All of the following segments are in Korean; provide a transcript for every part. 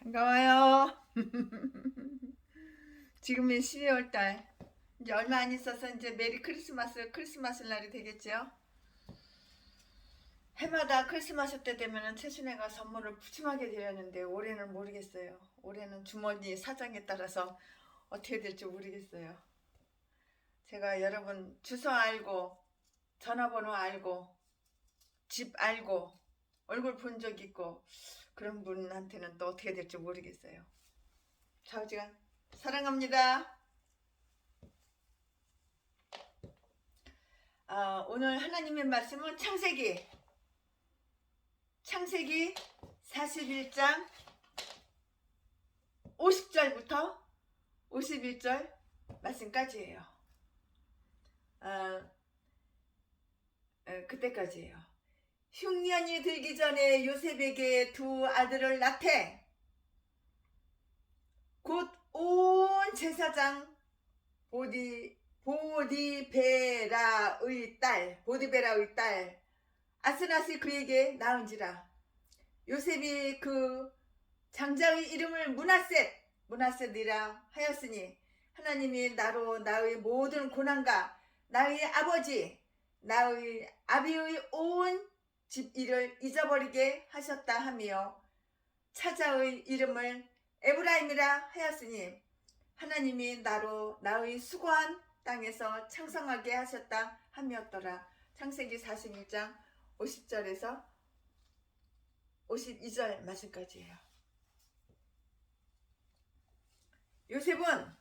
반가워요. 지금이 12월 달. 이제 얼마 안 있어서 이제 메리 크리스마스 날이 되겠죠. 해마다 크리스마스 때 되면은 최순애가 선물을 푸짐하게 드렸는데 올해는 모르겠어요. 올해는 주머니 사정에 따라서 어떻게 될지 모르겠어요. 제가 여러분 주소 알고 전화번호 알고 집 알고 얼굴 본 적 있고 그런 분한테는 또 어떻게 될지 모르겠어요. 좌우지간 사랑합니다. 오늘 하나님의 말씀은 창세기 41장 50절부터 51절 말씀까지예요. 그때까지예요. 흉년이 들기 전에 요셉에게 두 아들을 낳되 곧 온 제사장 보디베라의 딸 아스낫이 그에게 낳은지라. 요셉이 그 장자의 이름을 문하셋이라 하였으니 하나님이 나로 나의 모든 고난과 나의 나의 아비의 온 집 일을 잊어버리게 하셨다 하며 차자의 이름을 에브라임이라 하였으니 하나님이 나로 나의 수고한 땅에서 창성하게 하셨다 하였더라. 창세기 41장 50절에서 52절 말씀까지예요. 요셉은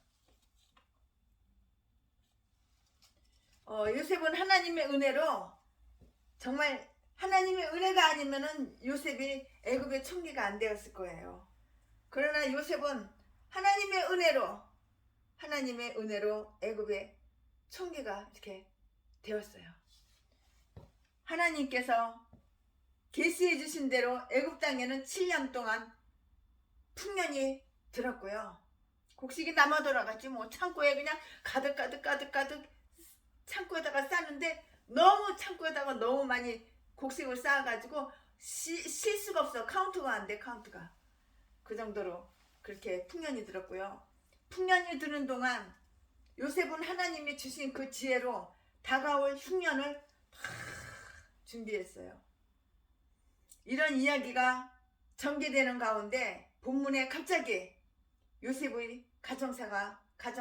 하나님의 은혜로, 정말 하나님의 은혜가 아니면은 요셉이 애굽의 총리가 안 되었을 거예요. 그러나 요셉은 하나님의 은혜로 애굽의 총리가 이렇게 되었어요. 하나님께서 계시해 주신 대로 애굽 땅에는 7년 동안 풍년이 들었고요. 곡식이 남아 돌아갔지 뭐. 창고에 그냥 가득 창고에다가 싸는데 창고에다가 너무 많이 곡식을 쌓아가지고 쉴 수가 없어. 카운트가 안 돼. 그 정도로 그렇게 풍년이 들었고요. 풍년이 드는 동안 요셉은 하나님이 주신 그 지혜로 다가올 흉년을 다 준비했어요. 이런 이야기가 전개되는 가운데 본문에 갑자기 요셉의 가정사가 딱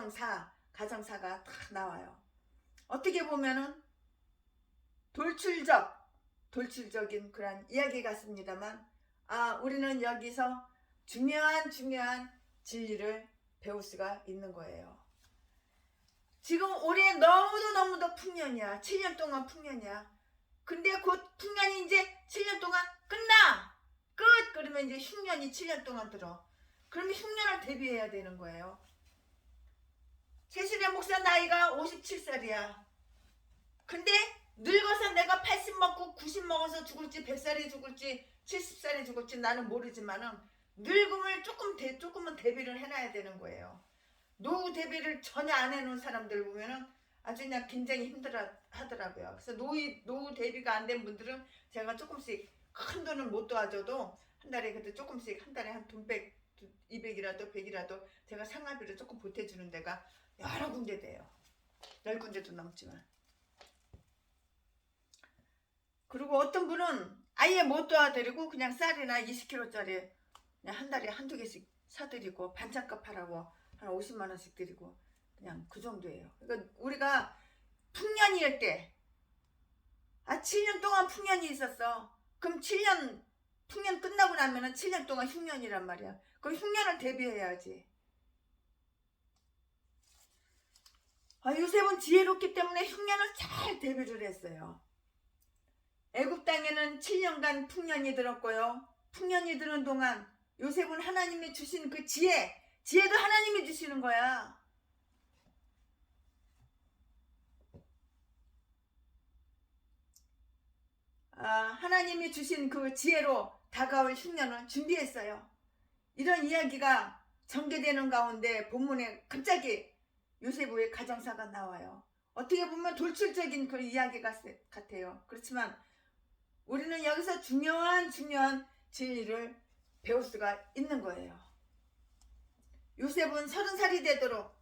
나와요. 어떻게 보면은 돌출적인 그런 이야기 같습니다만, 우리는 여기서 중요한 진리를 배울 수가 있는 거예요. 지금 올해 너무도 풍년이야. 7년 동안 풍년이야. 근데 곧 풍년이 이제 7년 동안 그러면 이제 흉년이 7년 동안 들어. 그러면 흉년을 대비해야 되는 거예요. 최순애 목사 나이가 57살이야. 근데 늙어서 내가 80 먹고 90 먹어서 죽을지 100살이 죽을지 70살이 죽을지 나는 모르지만은 늙음을 조금은 대비를 해놔야 되는 거예요. 노후 대비를 전혀 안 해놓은 사람들 보면은 아주 그냥 굉장히 힘들어 하더라고요. 그래서 노후 대비가 안 된 분들은 제가 조금씩 큰 돈을 못 도와줘도 한 달에 그래도 조금씩 한 달에 한 돈 200이라도 100이라도 제가 생활비를 조금 보태주는 데가 여러 군데 돼요. 10군데도 넘지만. 그리고 어떤 분은 아예 못 도와드리고 그냥 쌀이나 20kg짜리 그냥 한 달에 한두 개씩 사드리고 반찬값 하라고 한 50만 원씩 드리고 그냥 그 정도예요. 그러니까 우리가 풍년일 때 7년 동안 풍년이 있었어. 그럼 7년 풍년 끝나고 나면은 7년 동안 흉년이란 말이야. 그 흉년을 대비해야지. 요셉은 지혜롭기 때문에 흉년을 잘 대비를 했어요. 애굽 땅에는 7년간 풍년이 들었고요. 풍년이 드는 동안 요셉은 하나님이 주신 그 지혜도 하나님이 주시는 거야. 하나님이 주신 그 지혜로 다가올 흉년을 준비했어요. 이런 이야기가 전개되는 가운데 본문에 갑자기 요셉의 가정사가 나와요. 어떻게 보면 돌출적인 그런 이야기 같아요. 그렇지만 우리는 여기서 중요한 진리를 배울 수가 있는 거예요. 요셉은 30살이 되도록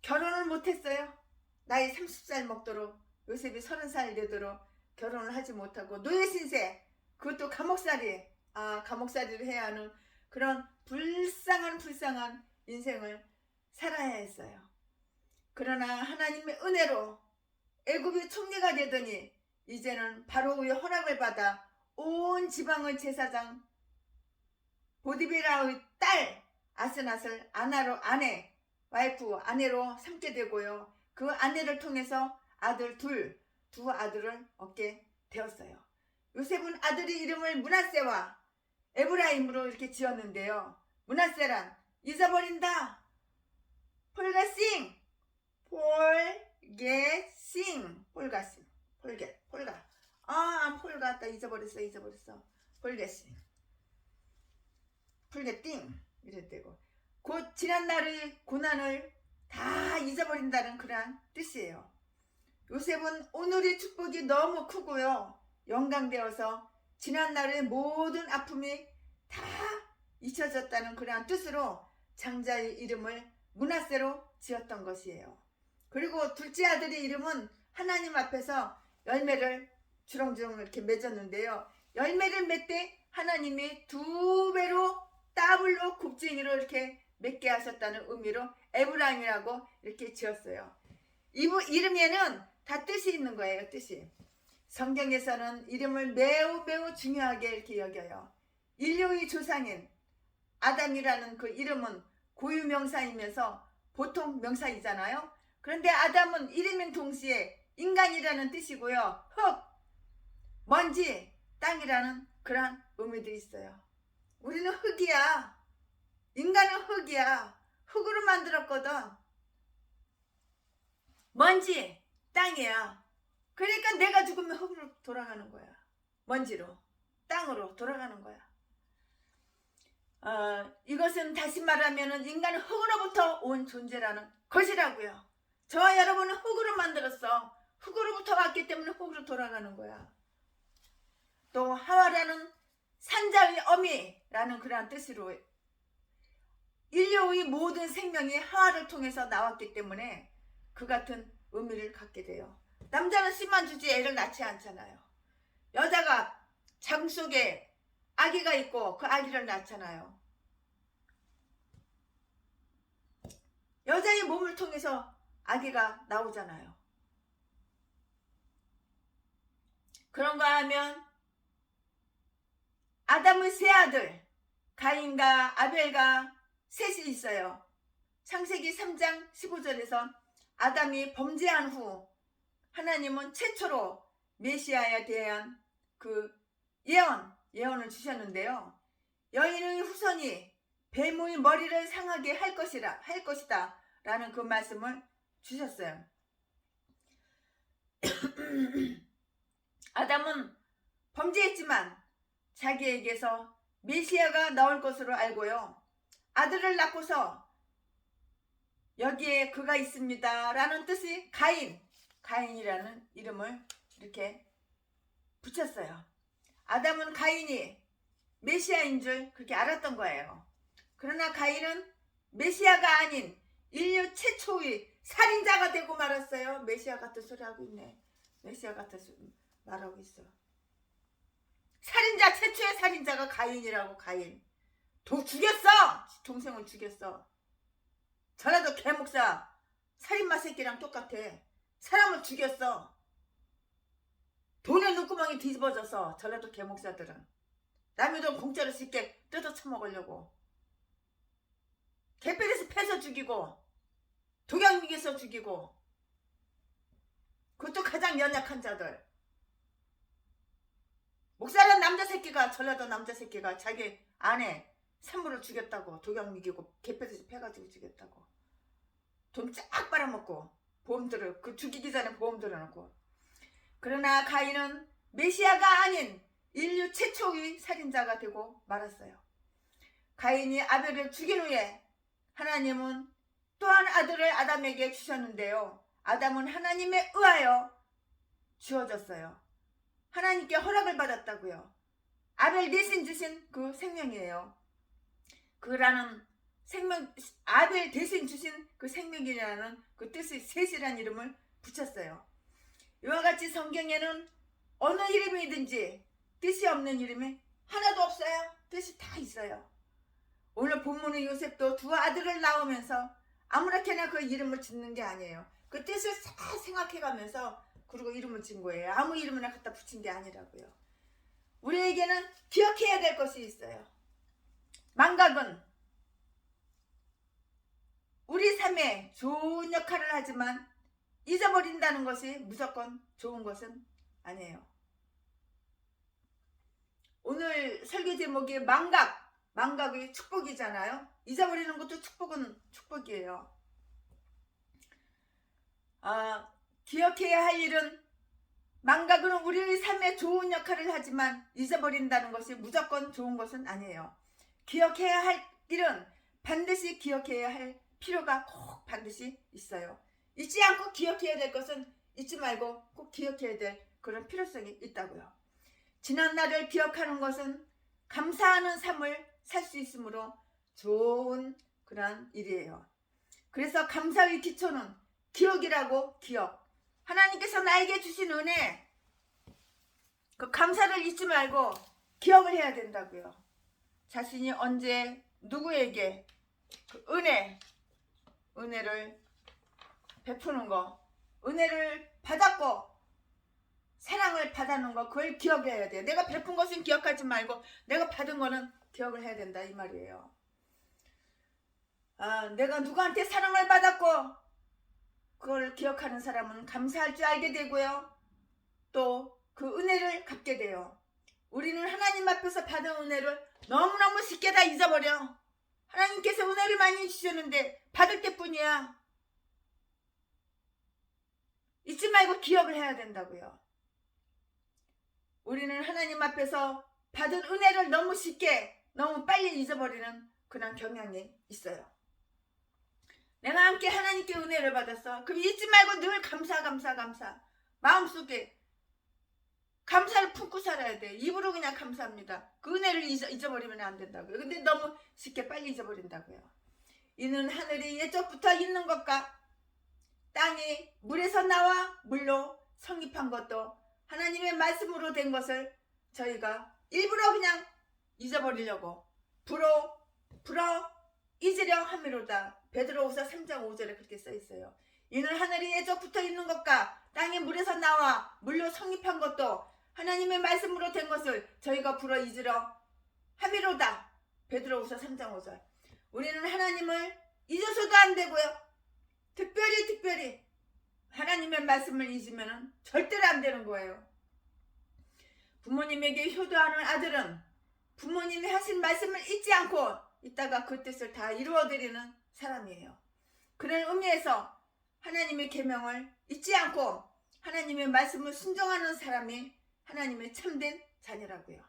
결혼을 못했어요. 나이 30살 먹도록 요셉이 30살 되도록 결혼을 하지 못하고 노예 신세, 그것도 감옥살이를 해야 하는 그런 불쌍한 인생을 살아야 했어요. 그러나 하나님의 은혜로 애굽의 총리가 되더니 이제는 바로의 허락을 받아 온 지방의 제사장 보디베라의 딸 아스낫을 아내로 삼게 되고요. 그 아내를 통해서 두 아들을 얻게 되었어요. 요셉은 아들의 이름을 므낫세와 에브라임으로 이렇게 지었는데요. 므낫세란 잊어버린다, 폴가싱, 폴가 잊어버렸어. 폴게싱, 폴게띵 이랬대고, 곧 지난날의 고난을 다 잊어버린다는 그런 뜻이에요. 요셉은 오늘의 축복이 너무 크고요, 영광되어서 지난날의 모든 아픔이 다 잊혀졌다는 그런 뜻으로 장자의 이름을 므낫세로 지었던 것이에요. 그리고 둘째 아들의 이름은 하나님 앞에서 열매를 주렁주렁 이렇게 맺었는데요. 열매를 맺되 하나님이 2배로 더블로 곱쟁이로 이렇게 맺게 하셨다는 의미로 에브라임이라고 이렇게 지었어요. 이 이름에는 다 뜻이 있는 거예요. 뜻이. 성경에서는 이름을 매우 중요하게 이렇게 여겨요. 인류의 조상인 아담이라는 그 이름은 고유명사이면서 보통 명사이잖아요. 그런데 아담은 이름인 동시에 인간이라는 뜻이고요, 흙, 먼지, 땅이라는 그런 의미도 있어요. 우리는 흙이야. 인간은 흙이야. 흙으로 만들었거든. 먼지, 땅이야. 그러니까 내가 죽으면 흙으로 돌아가는 거야. 먼지로, 땅으로 돌아가는 거야. 이것은 다시 말하면 인간은 흙으로부터 온 존재라는 것이라고요. 저와 여러분은 흙으로 만들었어. 흙으로부터 왔기 때문에 흙으로 돌아가는 거야. 또 하와라는 산자의 어미라는 그런 뜻으로 인류의 모든 생명이 하와를 통해서 나왔기 때문에 그 같은 의미를 갖게 돼요. 남자는 씨만 주지 애를 낳지 않잖아요. 여자가 장 속에 아기가 있고 그 아기를 낳잖아요. 여자의 몸을 통해서 아기가 나오잖아요. 그런가 하면 아담의 세 아들 가인과 아벨과 셋이 있어요. 창세기 3장 15절에서 아담이 범죄한 후 하나님은 최초로 메시아에 대한 그 예언을 주셨는데요. 여인의 후손이 뱀의 머리를 상하게 할 것이다 라는 그 말씀을 주셨어요. 아담은 범죄했지만 자기에게서 메시아가 나올 것으로 알고요, 아들을 낳고서 여기에 그가 있습니다 라는 뜻이 가인이라는 이름을 이렇게 붙였어요. 아담은 가인이 메시아인 줄 그렇게 알았던 거예요. 그러나 가인은 메시아가 아닌 인류 최초의 살인자가 되고 말았어요. 메시아 같은 소리 하고 있네. 메시아 같은 소리 말하고 있어. 최초의 살인자가 가인이라고. 가인 죽였어. 동생을 죽였어. 전라도 개목사 살인마 새끼랑 똑같아. 사람을 죽였어. 돈의 눈구멍이 뒤집어져서 전라도 개목사들은 남의 돈 공짜로 쉽게 뜯어 처먹으려고 개뼈에서 패서 죽이고 독약미개서 죽이고, 그것도 가장 연약한 자들. 목사란 남자 새끼가, 전라도 남자 새끼가 자기 아내 산모를 죽였다고, 독약 미기고 개뼈에서 패가지고 죽였다고. 돈 쫙 빨아먹고 그 죽이기 전에 보험 들어놓고. 그러나 가인은 메시아가 아닌 인류 최초의 살인자가 되고 말았어요. 가인이 아벨을 죽인 후에 하나님은 또한 아들을 아담에게 주셨는데요, 아담은 하나님에 의하여 주어졌어요. 하나님께 허락을 받았다고요. 아벨 대신 주신 그 생명이에요. 그라는 아들 대신 주신 그 생명이라는 그 뜻의 셋이라는 이름을 붙였어요. 이와 같이 성경에는 어느 이름이든지 뜻이 없는 이름이 하나도 없어요. 뜻이 다 있어요. 오늘 본문의 요셉도 두 아들을 낳으면서 아무렇게나 그 이름을 짓는 게 아니에요. 그 뜻을 잘 생각해가면서 그리고 이름을 짓는 거예요. 아무 이름이나 갖다 붙인 게 아니라고요. 우리에게는 기억해야 될 것이 있어요. 망각은 우리 삶에 좋은 역할을 하지만 잊어버린다는 것이 무조건 좋은 것은 아니에요. 오늘 설교 제목이 망각이 축복이잖아요. 잊어버리는 것도 축복은 축복이에요. 기억해야 할 일은 망각은 우리의 삶에 좋은 역할을 하지만 잊어버린다는 것이 무조건 좋은 것은 아니에요. 기억해야 할 일은 반드시 기억해야 할 필요가 꼭 반드시 있어요. 잊지 않고 기억해야 될 것은 잊지 말고 꼭 기억해야 될 그런 필요성이 있다고요. 지난 날을 기억하는 것은 감사하는 삶을 살 수 있으므로 좋은 그런 일이에요. 그래서 감사의 기초는 기억이라고. 기억. 하나님께서 나에게 주신 은혜, 그 감사를 잊지 말고 기억을 해야 된다고요. 자신이 언제 누구에게 그 은혜를 베푸는 거, 은혜를 받았고 사랑을 받았는 거, 그걸 기억해야 돼요. 내가 베푼 것은 기억하지 말고 내가 받은 거는 기억을 해야 된다 이 말이에요. 내가 누구한테 사랑을 받았고 그걸 기억하는 사람은 감사할 줄 알게 되고요. 또 그 은혜를 갚게 돼요. 우리는 하나님 앞에서 받은 은혜를 너무너무 쉽게 다 잊어버려. 하나님께서 은혜를 많이 주셨는데 받을 때뿐이야. 잊지 말고 기억을 해야 된다고요. 우리는 하나님 앞에서 받은 은혜를 너무 쉽게 너무 빨리 잊어버리는 그런 경향이 있어요. 내가 함께 하나님께 은혜를 받았어. 그럼 잊지 말고 늘 감사. 마음속에 감사를 품고 살아야 돼. 입으로 그냥 감사합니다. 그 은혜를 잊어버리면 안 된다고요. 근데 너무 쉽게 빨리 잊어버린다고요. 이는 하늘이 예적부터 있는 것과 땅이 물에서 나와 물로 성립한 것도 하나님의 말씀으로 된 것을 저희가 일부러 그냥 잊어버리려고 불어 잊으려 함이로다. 베드로후서 3장 5절에 그렇게 써 있어요. 이는 하늘이 예적부터 있는 것과 땅이 물에서 나와 물로 성립한 것도 하나님의 말씀으로 된 것을 저희가 불어 잊으려 함이로다. 베드로후서 3장 5절. 우리는 하나님을 잊어서도 안 되고요. 특별히 하나님의 말씀을 잊으면 절대로 안 되는 거예요. 부모님에게 효도하는 아들은 부모님이 하신 말씀을 잊지 않고 있다가 그 뜻을 다 이루어드리는 사람이에요. 그런 의미에서 하나님의 계명을 잊지 않고 하나님의 말씀을 순종하는 사람이 하나님의 참된 자녀라고요.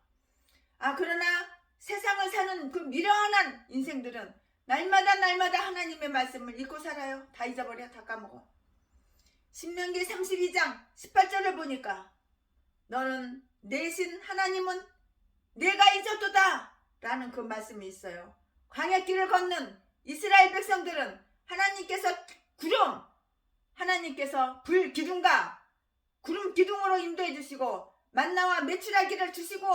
그러나 세상을 사는 그 미련한 인생들은 날마다 하나님의 말씀을 잊고 살아요. 다 잊어버려. 다 까먹어. 신명기 32장 18절을 보니까 너는 내신 하나님은 내가 잊었도다 라는 그 말씀이 있어요. 광야길을 걷는 이스라엘 백성들은 하나님께서 불 기둥과 구름 기둥으로 인도해 주시고 만나와 메추라기를 주시고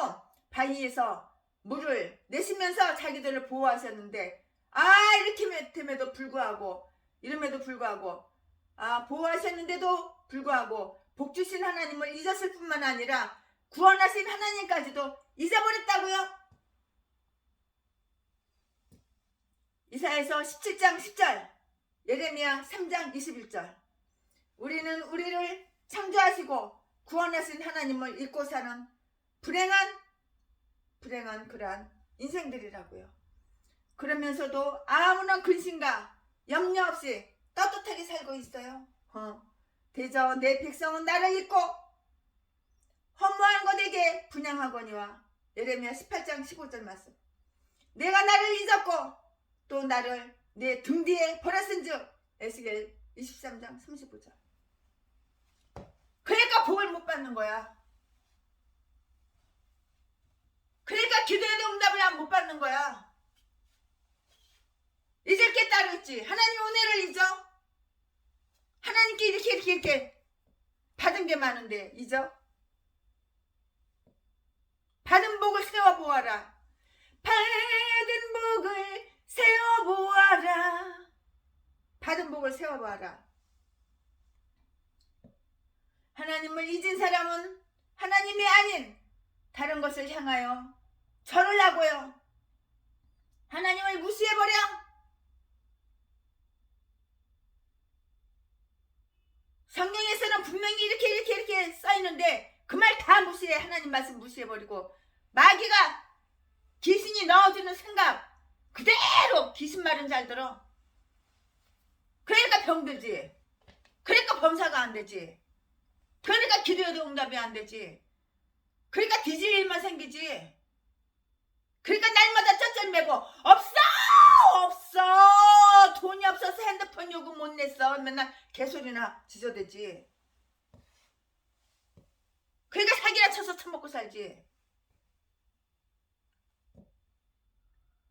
바위에서 물을 내시면서 자기들을 보호하셨는데 이름에도 불구하고 보호하셨는데도 불구하고 복 주신 하나님을 잊었을 뿐만 아니라 구원하신 하나님까지도 잊어버렸다고요. 이사야서 17장 10절, 예레미야 3장 21절. 우리는 우리를 창조하시고 구원하신 하나님을 잊고 사는 불행한 그러한 인생들이라고요. 그러면서도 아무런 근심과 염려 없이 떳떳하게 살고 있어요. 대저 내 백성은 나를 잊고 허무한 것에게 분향하거니와. 예레미야 18장 15절 말씀. 내가 나를 잊었고 또 나를 내 등 뒤에 버렸은즉. 에스겔 23장 35절. 그러니까 복을 못 받는 거야. 그러니까 기도에도 응답을 못 받는 거야. 잊어버리라 그랬지. 하나님 은혜를 잊어? 하나님께 이렇게 받은 게 많은데 잊어? 받은 복을 세워보아라. 받은 복을 세워보아라. 받은 복을 세워보아라. 하나님을 잊은 사람은 하나님이 아닌 다른 것을 향하여 절을 하고요. 하나님을 무시해버려. 성경에서는 분명히 이렇게 써있는데 그 말 다 무시해. 하나님 말씀 무시해버리고 마귀가 귀신이 넣어주는 생각 그대로 귀신 말은 잘 들어. 그러니까 병들지. 그러니까 범사가 안 되지. 그러니까 기도해도 응답이 안 되지. 그러니까 뒤질 일만 생기지. 그러니까 날마다 쩌쩔매고 없어 돈이 없어서 핸드폰 요금 못 냈어. 맨날 개소리나 지저대지. 그러니까 사기나 쳐서 처먹고 살지.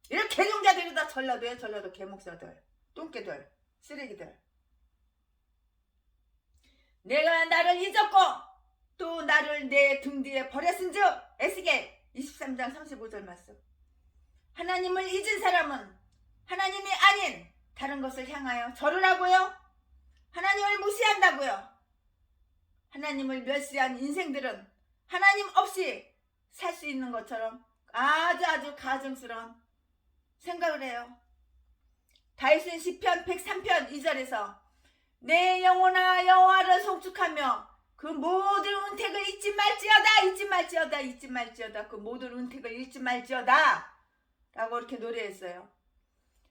이런 개종자들이 다 전라도 개목사들, 똥개들, 쓰레기들. 내가 나를 잊었고 또 나를 내 등 뒤에 버렸은즉 에스겔 23장 35절 말씀. 하나님을 잊은 사람은 하나님이 아닌 다른 것을 향하여 절을 하고요. 하나님을 무시한다고요. 하나님을 멸시한 인생들은 하나님 없이 살 수 있는 것처럼 아주 가증스러운 생각을 해요. 다윗은 시편 103편 2절에서 내 영혼아 여호와를 송축하며 그 모든 은택을 잊지 말지어다 그 모든 은택을 잊지 말지어다 라고 이렇게 노래했어요.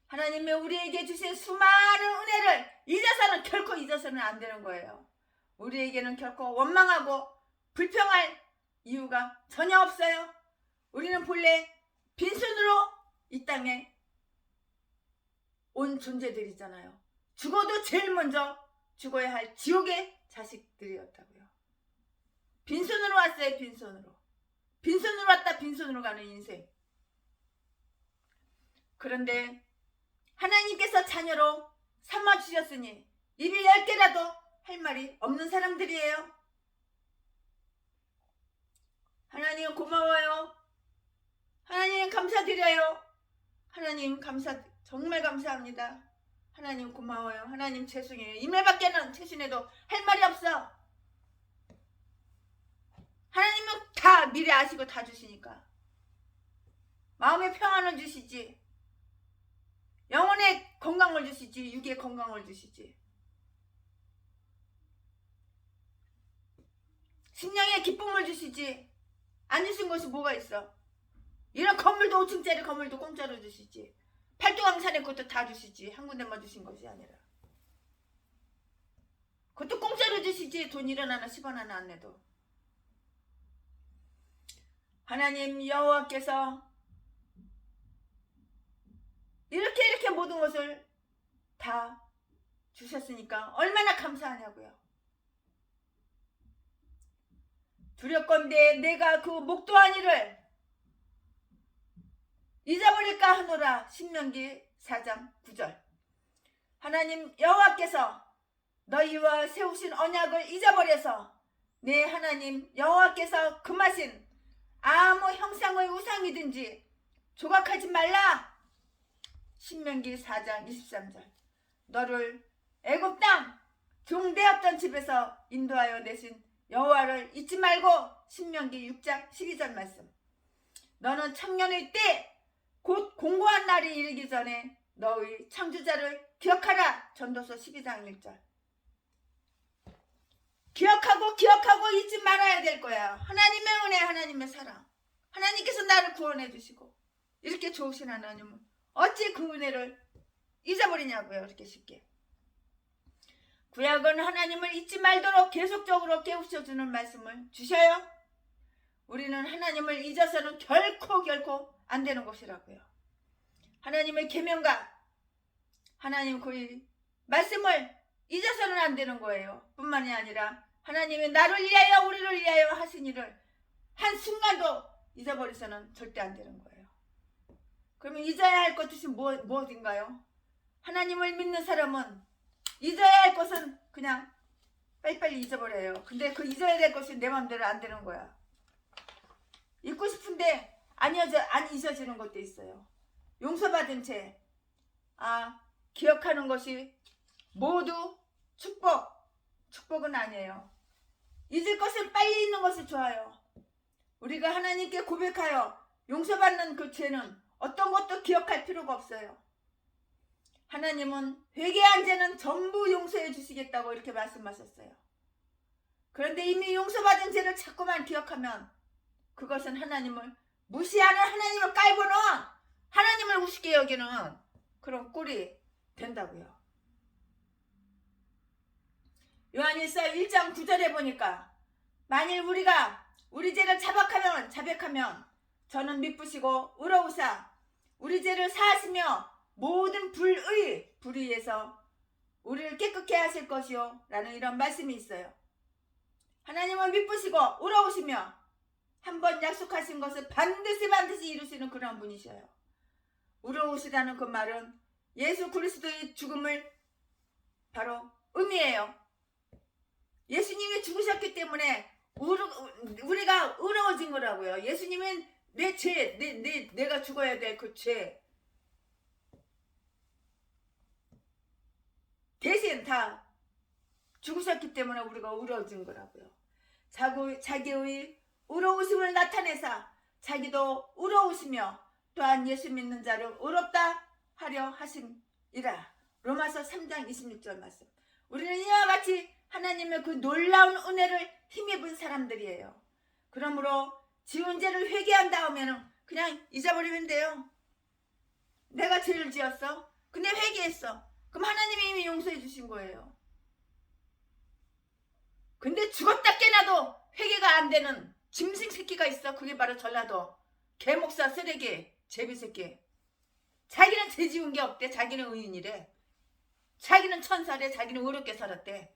하나님이 우리에게 주신 수많은 은혜를 결코 잊어서는 안 되는 거예요. 우리에게는 결코 원망하고 불평할 이유가 전혀 없어요. 우리는 본래 빈손으로 이 땅에 온 존재들이잖아요. 죽어도 제일 먼저 죽어야 할 지옥의 자식들이었다고요. 빈손으로 왔어요. 빈손으로 왔다 빈손으로 가는 인생. 그런데 하나님께서 자녀로 삼아주셨으니 입이 10개라도 할 말이 없는 사람들이에요. 하나님 고마워요. 하나님 감사드려요. 하나님 정말 감사합니다. 하나님 고마워요. 하나님 죄송해요. 이말밖에는 최신에도 할 말이 없어. 하나님은 다 미리 아시고 다 주시니까. 마음의 평안을 주시지. 영혼의 건강을 주시지. 육의 건강을 주시지. 심령의 기쁨을 주시지. 안 주신 것이 뭐가 있어. 이런 건물도 5층짜리 건물도 공짜로 주시지. 팔도강산의 것도 다 주시지. 한 군데만 주신 것이 아니라. 그것도 공짜로 주시지. 돈 1원 하나 10원 하나 안 내도. 하나님 여호와께서 이렇게 모든 것을 다 주셨으니까 얼마나 감사하냐고요. 두렵건대 내가 그 목도한 이를 잊어버릴까 하노라. 신명기 4장 9절. 하나님 여호와께서 너희와 세우신 언약을 잊어버려서 내 하나님 여호와께서 금하신 아무 형상의 우상이든지 조각하지 말라. 신명기 4장 23절. 너를 애굽 땅 종되었던 집에서 인도하여 내신 여호와를 잊지 말고. 신명기 6장 12절 말씀. 너는 청년의 때 곧 공고한 날이 이르기 전에 너의 창조자를 기억하라. 전도서 12장 1절. 기억하고 잊지 말아야 될 거야. 하나님의 은혜, 하나님의 사랑. 하나님께서 나를 구원해 주시고 이렇게 좋으신 하나님은 어찌 그 은혜를 잊어버리냐고요. 이렇게 쉽게. 구약은 하나님을 잊지 말도록 계속적으로 깨우쳐주는 말씀을 주셔요. 우리는 하나님을 잊어서는 결코 안 되는 것이라고요. 하나님의 계명과 하나님 그 말씀을 잊어서는 안 되는 거예요. 뿐만이 아니라 하나님이 나를 위하여 우리를 위하여 하신 일을 한순간도 잊어버려서는 절대 안 되는 거예요. 그러면 잊어야 할 것이 무엇인가요? 하나님을 믿는 사람은 잊어야 할 것은 그냥 빨리빨리 잊어버려요. 근데 그 잊어야 될 것이 내 마음대로 안 되는 거야. 잊고 싶은데 안 잊어지는 것도 있어요. 용서받은 채 기억하는 것이 모두 축복은 아니에요. 잊을 것은 빨리 잊는 것이 좋아요. 우리가 하나님께 고백하여 용서받는 그 죄는 어떤 것도 기억할 필요가 없어요. 하나님은 회개한 죄는 전부 용서해 주시겠다고 이렇게 말씀하셨어요. 그런데 이미 용서받은 죄를 자꾸만 기억하면 그것은 하나님을 무시하는, 하나님을 깔보는, 하나님을 우습게 여기는 그런 꼴이 된다고요. 요한일서 1장 9절에 보니까 만일 우리가 우리 죄를 자백하면 저는 미쁘시고 의로우사 우리 죄를 사하시며 모든 불의에서 우리를 깨끗게 하실 것이요 라는 이런 말씀이 있어요. 하나님은 미쁘시고 의로우시며 한번 약속하신 것을 반드시 이루시는 그런 분이셔요. 의로우시다는 그 말은 예수 그리스도의 죽음을 바로 의미해요. 예수님이 죽으셨기 때문에 우리가 의로워진 거라고요. 예수님은 내 죄, 내가 죽어야 될 그 죄 대신 다 죽으셨기 때문에 우리가 의로워진 거라고요. 자기의 의로우심을 나타내사 자기도 의로우시며 또한 예수 믿는 자를 의롭다 하려 하심이라. 로마서 3장 26절 말씀. 우리는 이와 같이 하나님의 그 놀라운 은혜를 힘입은 사람들이에요. 그러므로 지은 죄를 회개한 다음에는 그냥 잊어버리면 돼요. 내가 죄를 지었어. 근데 회개했어. 그럼 하나님이 이미 용서해 주신 거예요. 근데 죽었다 깨나도 회개가 안 되는 짐승 새끼가 있어. 그게 바로 전라도 개목사 쓰레기 제비새끼. 자기는 죄 지은 게 없대. 자기는 의인이래. 자기는 천사래. 자기는 의롭게 살았대.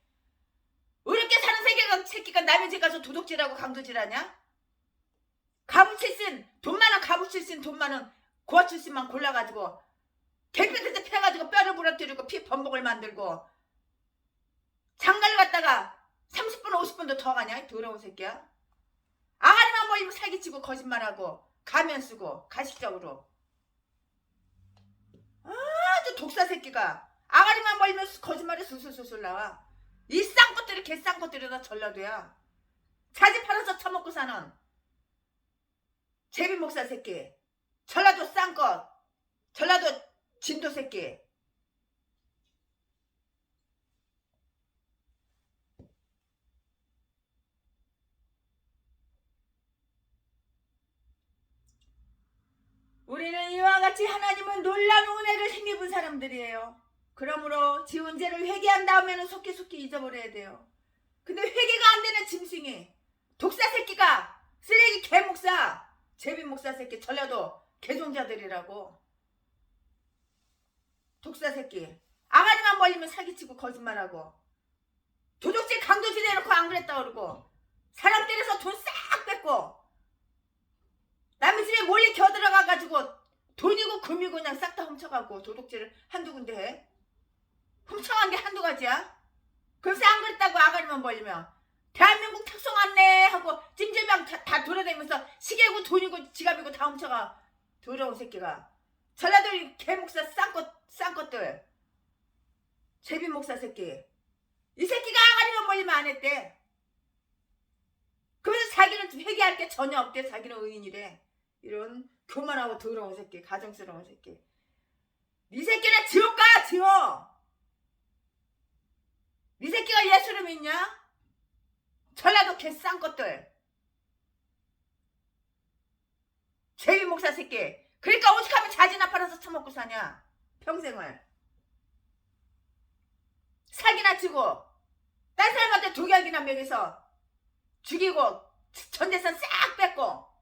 의롭게 사는 새끼가 남의 집 가서 도둑질하고 강도질하냐? 가부칠신 돈 많은 가부칠신 돈 많은 고아출신만 골라가지고 개뼈한테 패가지고 뼈를 부러뜨리고 피 범벅을 만들고 장가를 갔다가 30분 50분도 더 가냐? 더러운 새끼야. 아가리만 보이면 사기치고 거짓말하고 가면 쓰고 가식적으로 아주 독사 새끼가 아가리만 보이면 거짓말이 술술술술 나와. 이 쌍것들이 개쌍것들이다 전라도야. 자지 팔아서 처먹고 사는 제비 목사 새끼. 전라도 쌍것. 전라도 진도 새끼. 우리는 이와 같이 하나님은 놀라운 은혜를 힘입은 사람들이에요. 그러므로 지은 죄를 회개한 다음에는 속히 잊어버려야 돼요. 근데 회개가 안 되는 짐승이 독사 새끼가 쓰레기 개목사 제비 목사 새끼 전라도 개종자들이라고. 독사 새끼 아가리만 벌리면 사기치고 거짓말하고 도둑질 강도질 해놓고 안 그랬다 그러고 사람 때려서 돈 싹 뺏고 남의 집에 몰래 겨들어가가지고 돈이고 금이고 그냥 싹 다 훔쳐가고 도둑질을 한두 군데 해. 훔쳐간 게 한두 가지야. 그래서 안 그랬다고 아가리만 벌리면 대한민국 특송 왔네 하고 찜질방 다 돌아다니면서 시계고 돈이고 지갑이고 다 훔쳐가. 더러운 새끼가. 전라도 개목사 쌍것들 제비 목사 새끼. 이 새끼가 아가리만 벌리면 안 했대. 그래서 자기는 회개할 게 전혀 없대. 자기는 의인이래. 이런 교만하고 더러운 새끼. 가정스러운 새끼. 이 새끼는 지옥 가. 지옥. 이 새끼가 예수를 믿냐? 전라도 개쌍것들 제비 목사 새끼. 그러니까 오죽하면 자지나 팔아서 처먹고 사냐 평생을. 사기나 치고 딴 사람한테 독약이나 먹여서 죽이고 전재산 싹 뺏고.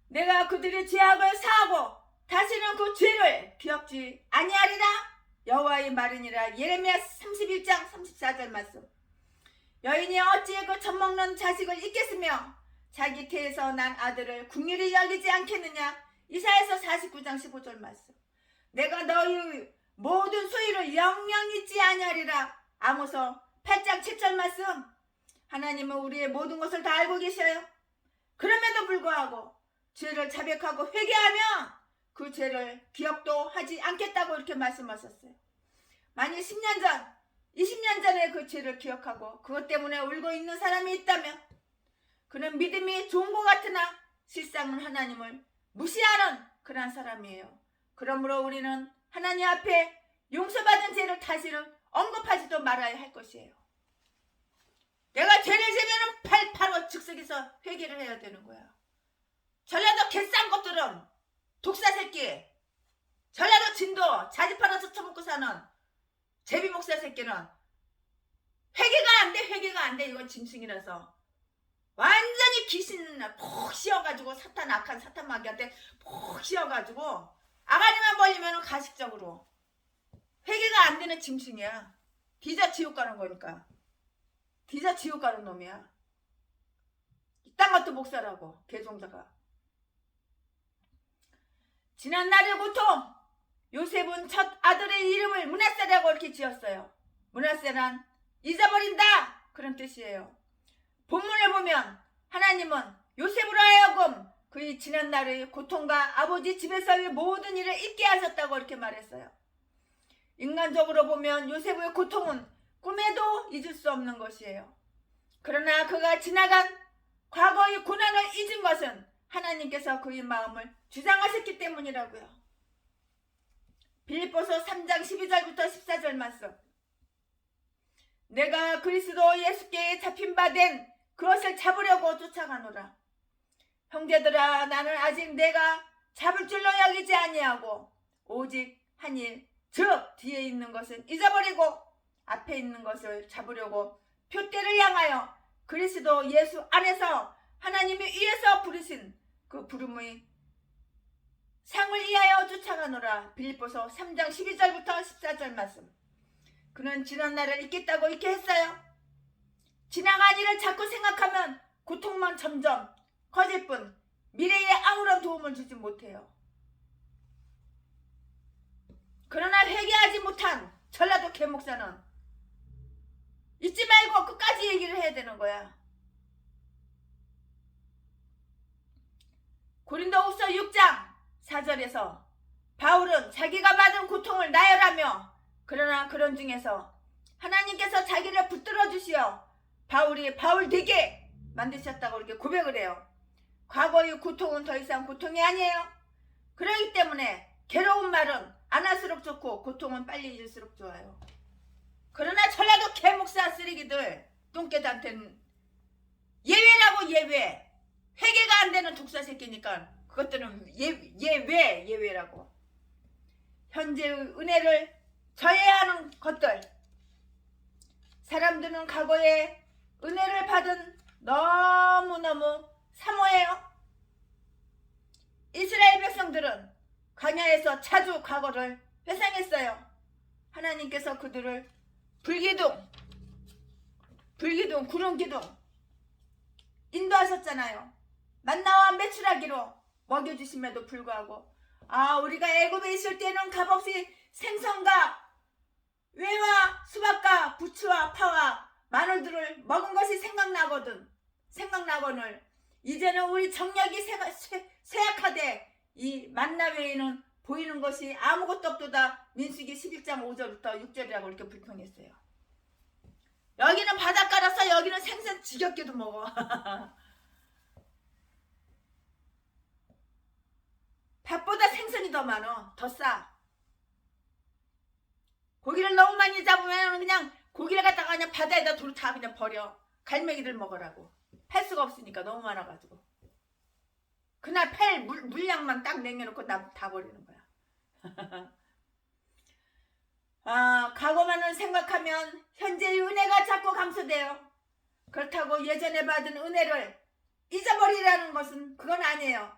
내가 그들의 죄악을 사하고 다시는 그 죄를 기억지 아니하리라 여호와의 말이니라. 예레미야 31장 34절 말씀. 여인이 어찌 그 젖먹는 자식을 잊겠으며 자기 태에서 난 아들을 긍휼히 여기지 않겠느냐. 이사야서 49장 15절 말씀. 내가 너희 모든 소유를 영영 잊지 아니하리라. 아모스 8장 7절 말씀. 하나님은 우리의 모든 것을 다 알고 계셔요. 그럼에도 불구하고 죄를 자백하고 회개하면 그 죄를 기억도 하지 않겠다고 이렇게 말씀하셨어요. 만일 10년 전, 20년 전에 그 죄를 기억하고 그것 때문에 울고 있는 사람이 있다면 그는 믿음이 좋은 것 같으나 실상은 하나님을 무시하는 그런 사람이에요. 그러므로 우리는 하나님 앞에 용서받은 죄를 다시는 언급하지도 말아야 할 것이에요. 내가 죄를 지면은 바로 즉석에서 회개를 해야 되는 거야. 전라도 개싼 것들은 독사 새끼, 전라도 진도 자지 팔아서 처먹고 사는 제비 목사 새끼는 회개가 안 돼. 이건 짐승이라서 완전히 귀신 푹 씌워가지고 악한 사탄 마귀한테 푹 씌워가지고 아가리만 벌리면 가식적으로 회개가 안 되는 짐승이야. 뒤져 지옥 가는 거니까. 뒤져 지옥 가는 놈이야. 이딴 것도 목사라고 개종자가. 지난날의 고통. 요셉은 첫 아들의 이름을 므낫세라고 이렇게 지었어요. 므낫세란 잊어버린다 그런 뜻이에요. 본문을 보면 하나님은 요셉으로 하여금 그의 지난날의 고통과 아버지 집에서의 모든 일을 잊게 하셨다고 이렇게 말했어요. 인간적으로 보면 요셉의 고통은 꿈에도 잊을 수 없는 것이에요. 그러나 그가 지나간 과거의 고난을 잊은 것은 하나님께서 그의 마음을 주장하셨기 때문이라고요. 빌립보서 3장 12절부터 14절 말씀. 내가 그리스도 예수께 잡힌 바 된 그것을 잡으려고 쫓아가노라. 형제들아, 나는 아직 내가 잡을 줄로 여기지 아니하고 오직 한 일, 즉 뒤에 있는 것은 잊어버리고 앞에 있는 것을 잡으려고 표대를 향하여 그리스도 예수 안에서 하나님이 위에서 부르신 그 부름의 상을 위하여 쫓아가노라. 빌립보서 3장 12절부터 14절 말씀. 그는 지난 날을 잊겠다고 이렇게 했어요. 지나간 일을 자꾸 생각하면 고통만 점점 커질 뿐 미래에 아무런 도움을 주지 못해요. 그러나 회개하지 못한 전라도 개목사는 잊지 말고 끝까지 얘기를 해야 되는 거야. 고린도후서 6장 4절에서 바울은 자기가 받은 고통을 나열하며 그러나 그런 중에서 하나님께서 자기를 붙들어 주시어 바울이 바울 되게 만드셨다고 이렇게 고백을 해요. 과거의 고통은 더 이상 고통이 아니에요. 그렇기 때문에 괴로운 말은 안 할수록 좋고 고통은 빨리 잊을수록 좋아요. 그러나 전라도 개목사 쓰레기들 똥개들한테는 예외라고 예외. 회개가 안 되는 독사 새끼니까 그것들은 예외라고. 현재의 은혜를 져야 하는 것들. 사람들은 과거에 은혜를 받은 너무너무 사모해요. 이스라엘 백성들은 광야에서 자주 과거를 회상했어요. 하나님께서 그들을 불기둥, 구름기둥 인도하셨잖아요. 만나와 메추라기로 먹여주심에도 불구하고 우리가 애굽에 있을 때는 값없이 생선과 외와 수박과 부추와 파와 마늘들을 먹은 것이 생각나거늘 이제는 우리 정력이 쇠약하되 이 만나 외에는 보이는 것이 아무것도 없도다. 민수기 11장 5절부터 6절이라고 이렇게 불평했어요. 여기는 바닷가라서 여기는 생선 지겹게도 먹어. 밥보다 생선이 더 많어. 더 싸. 고기를 너무 많이 잡으면 그냥 고기를 갖다가 그냥 바다에다 돌 다 그냥 버려. 갈매기들 먹으라고. 팔 수가 없으니까 너무 많아가지고. 그날 팔 물량만 딱 남겨놓고 다 버리는 거야. 과거만을 생각하면 현재의 은혜가 자꾸 감소돼요. 그렇다고 예전에 받은 은혜를 잊어버리라는 것은 그건 아니에요.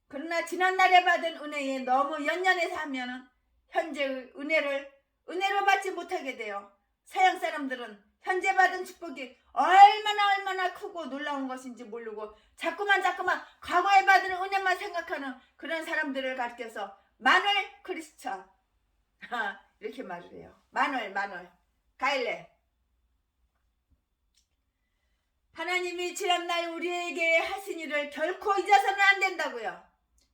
그러나 지난날에 받은 은혜에 너무 연연해서 하면 현재의 은혜로 받지 못하게 돼요. 서양 사람들은 현재 받은 축복이 얼마나 얼마나 크고 놀라운 것인지 모르고 자꾸만 과거에 받은 은혜만 생각하는 그런 사람들을 가르쳐서 마누엘 크리스천 이렇게 말을 해요. 마누엘 가일레. 하나님이 지난날 우리에게 하신 일을 결코 잊어서는 안 된다고요.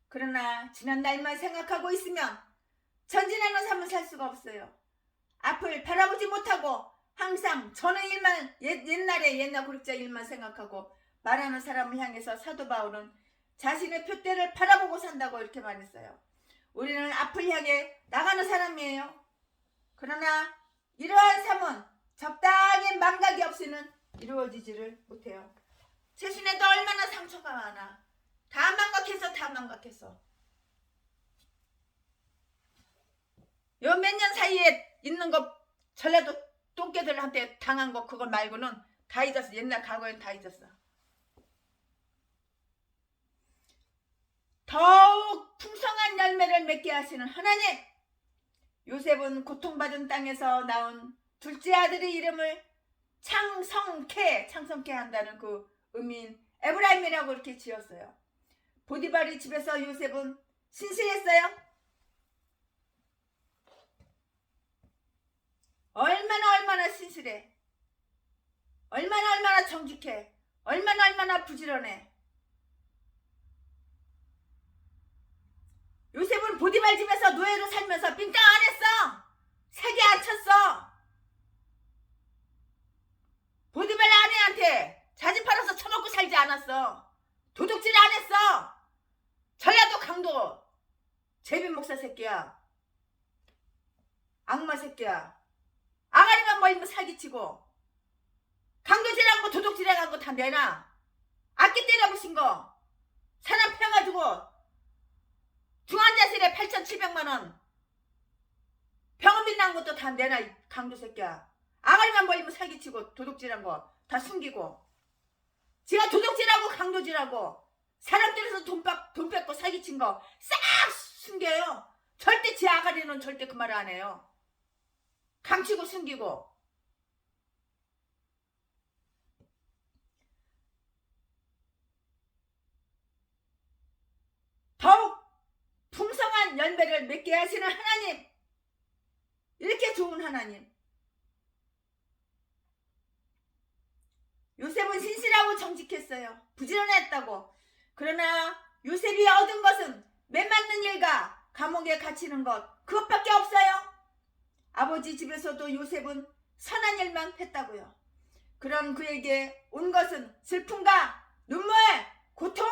그러나 지난날만 생각하고 있으면 전진하는 삶을 살 수가 없어요. 앞을 바라보지 못하고 항상 전의 일만, 옛날 구력자 일만 생각하고 말하는 사람을 향해서 사도 바울은 자신의 표대를 바라보고 산다고 이렇게 말했어요. 우리는 앞을 향해 나가는 사람이에요. 그러나 이러한 삶은 적당히 망각이 없이는 이루어지지를 못해요. 최신에도 얼마나 상처가 많아. 다 망각했어. 요 몇 년 사이에 있는 거 전라도 똥개들한테 당한 거 그걸 말고는 다 잊었어. 옛날 과거엔 다 잊었어. 더욱 풍성한 열매를 맺게 하시는 하나님. 요셉은 고통받은 땅에서 나온 둘째 아들의 이름을 창성케 한다는 그 의미인 에브라임이라고 이렇게 지었어요. 보디발이 집에서 요셉은 신실했어요. 얼마나 신실해. 얼마나 정직해. 얼마나 부지런해. 요셉은 보디발 집에서 노예로 살면서 빈땅 안 했어. 사기 안 쳤어. 보디발 아내한테 자진 팔아서 처먹고 살지 않았어. 도둑질 안 했어. 전라도 강도 제비 목사 새끼야. 악마 새끼야. 아가리만 멀리면 사기치고 강도질한 거 도둑질한 거 다 내놔. 악기 때려부신 거 사람 펴가지고 중환자실에 8,700만원 병원비 난 것도 다 내놔. 이 강도 새끼야. 아가리만 벌리면 사기치고 도둑질한 거 다 숨기고 지가 도둑질하고 강도질하고 사람 때려서 돈 뺏고 사기친 거 싹 숨겨요. 절대 지 아가리는 절대 그 말을 안 해요. 감추고 숨기고. 더욱 풍성한 열매를 맺게 하시는 하나님. 이렇게 좋은 하나님. 요셉은 신실하고 정직했어요. 부지런했다고. 그러나 요셉이 얻은 것은 매맞는 일과 감옥에 갇히는 것 그것밖에 없어요. 아버지 집에서도 요셉은 선한 일만 했다고요. 그런 그에게 온 것은 슬픔과 눈물, 고통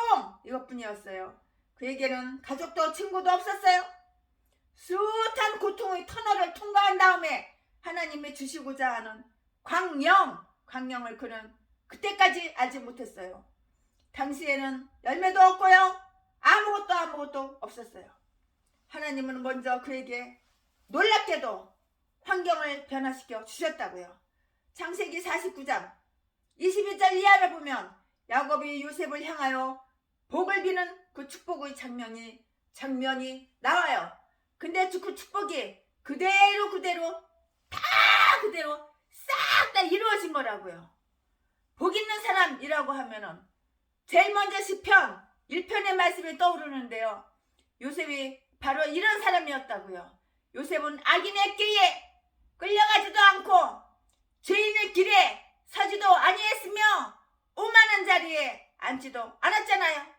이것뿐이었어요. 그에게는 가족도 친구도 없었어요. 숱한 고통의 터널을 통과한 다음에 하나님이 주시고자 하는 광영을 그는 그때까지 알지 못했어요. 당시에는 열매도 없고요. 아무것도 없었어요. 하나님은 먼저 그에게 놀랍게도 환경을 변화시켜 주셨다고요. 창세기 49장 22절 이하를 보면 야곱이 요셉을 향하여 복을 비는 그 축복의 장면이 나와요. 근데 그 축복이 그대로 싹 다 이루어진 거라고요. 복 있는 사람이라고 하면은 제일 먼저 시편 1편의 말씀이 떠오르는데요. 요셉이 바로 이런 사람이었다고요. 요셉은 악인의 꾀에 끌려가지도 않고 죄인의 길에 서지도 아니했으며 오만한 자리에 앉지도 않았잖아요.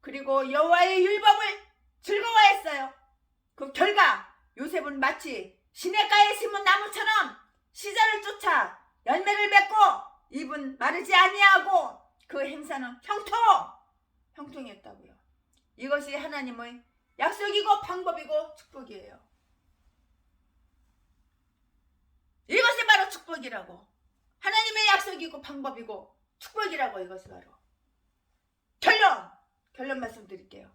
그리고 여호와의 율법을 즐거워했어요. 그 결과 요셉은 마치 시냇가에 심은 나무처럼 시절을 쫓아 열매를 맺고 입은 마르지 아니하고 그 행사는 형통했다고요. 이것이 하나님의 약속이고 방법이고 축복이에요. 이것이 바로 축복이라고. 하나님의 약속이고 방법이고 축복이라고. 이것이 바로. 결론 말씀드릴게요.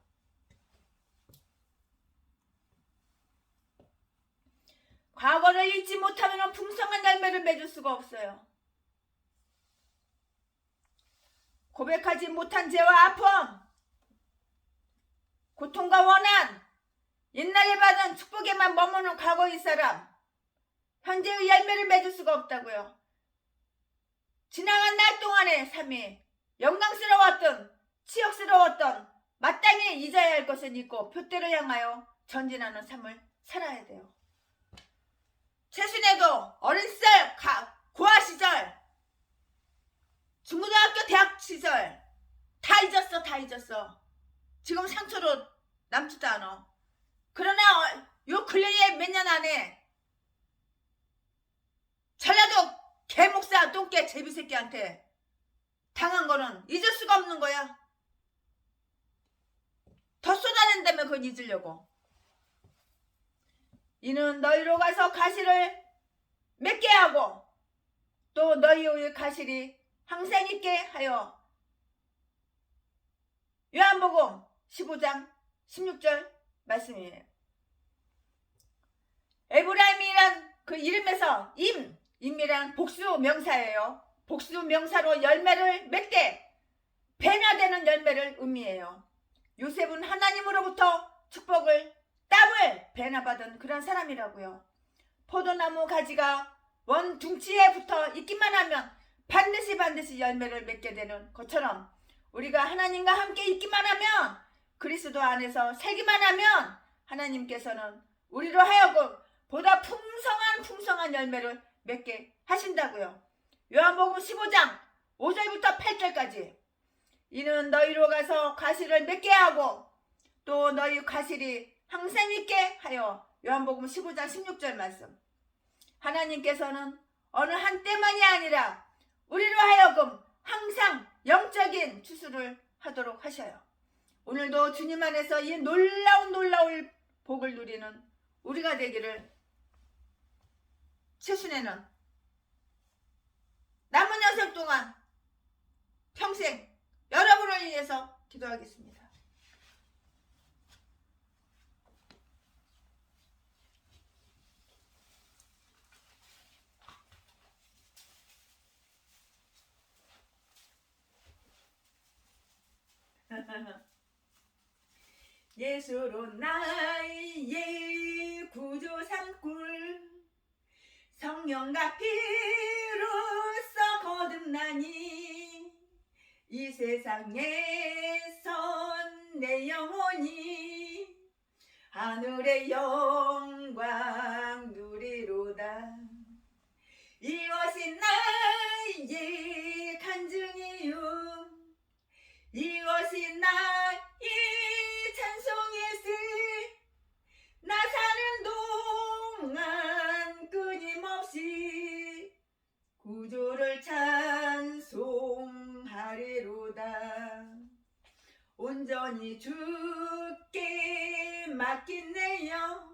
과거를 잊지 못하면 풍성한 열매를 맺을 수가 없어요. 고백하지 못한 죄와 아픔, 고통과 원한, 옛날에 받은 축복에만 머무는 과거의 사람, 현재의 열매를 맺을 수가 없다고요. 지나간 날 동안의 삶이 영광스러웠던 치욕스러웠던 마땅히 잊어야 할 것은 있고 표대를 향하여 전진하는 삶을 살아야 돼요. 최순애도 어린 시절, 고아 시절, 중고등학교 대학 시절 다 잊었어. 다 잊었어. 지금 상처로 남지도 않아. 그러나 요 근래에 몇 년 안에 전라도 개목사 똥개 제비새끼한테 당한 거는 잊을 수가 없는 거야. 더 쏟아낸다면 그건 잊으려고. 이는 너희로 가서 가시를 맺게 하고 또 너희의 가실이 항상 있게 하여. 요한복음 15장 16절 말씀이에요. 에브라임이란 그 이름에서 임이란 복수 명사예요. 복수 명사로 열매를 맺게, 배나되는 열매를 의미해요. 요셉은 하나님으로부터 축복을, 땀을 배나받은 그런 사람이라고요. 포도나무 가지가 원둥치에 붙어 있기만 하면 반드시 열매를 맺게 되는 것처럼 우리가 하나님과 함께 있기만 하면, 그리스도 안에서 살기만 하면 하나님께서는 우리로 하여금 보다 풍성한 열매를 맺게 하신다고요. 요한복음 15장 5절부터 8절까지. 이는 너희로 가서 가시를 맺게 하고 또 너희 가실이 항상 있게 하여. 요한복음 15장 16절 말씀. 하나님께서는 어느 한때만이 아니라 우리로 하여금 항상 영적인 추수를 하도록 하셔요. 오늘도 주님 안에서 이 놀라운 복을 누리는 우리가 되기를 최순애는 남은 여생 동안 평생 여러분을 위해서 기도하겠습니다. 예수로 나의 구주 삼꿀 성령과 피로써 거듭나니 이 세상에선 내 영혼이 하늘의 영광 누리로다. 이것이 나의 간증이요, 이것이 나의 찬송이세. 나 사는 동안 끊임없이 구주를 찬송하리로다. 온전히 주께 맡긴 내 영,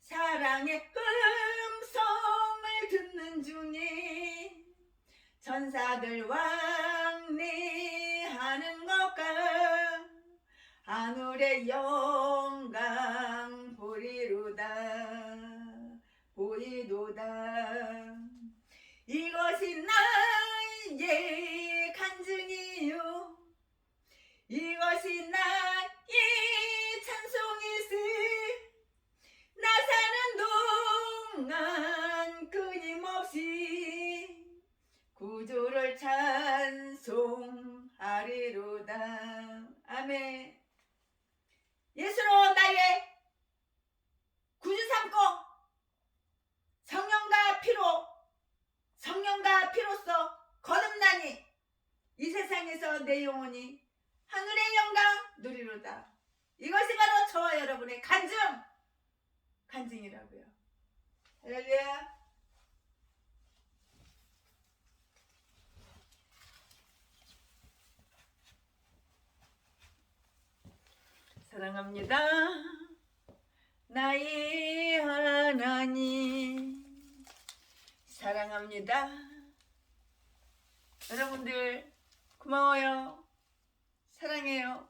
사랑의 음성을 듣는 중에 천사들 왕래하는 것과 하늘의 영광 보이도다. 이것이 나의 간증이요, 이것이 나의 찬송이세. 나 사는 동안 끊임없이 구주를 찬송하리로다. 아멘. 예수로 나의 구주 삼고 성령과 피로써 거듭나니 이 세상에서 내 영혼이 하늘의 영광 누리로다. 이것이 바로 저와 여러분의 간증이라고요. 할렐루야. 사랑합니다. 나의 하나님 사랑합니다. 여러분들 고마워요. 사랑해요.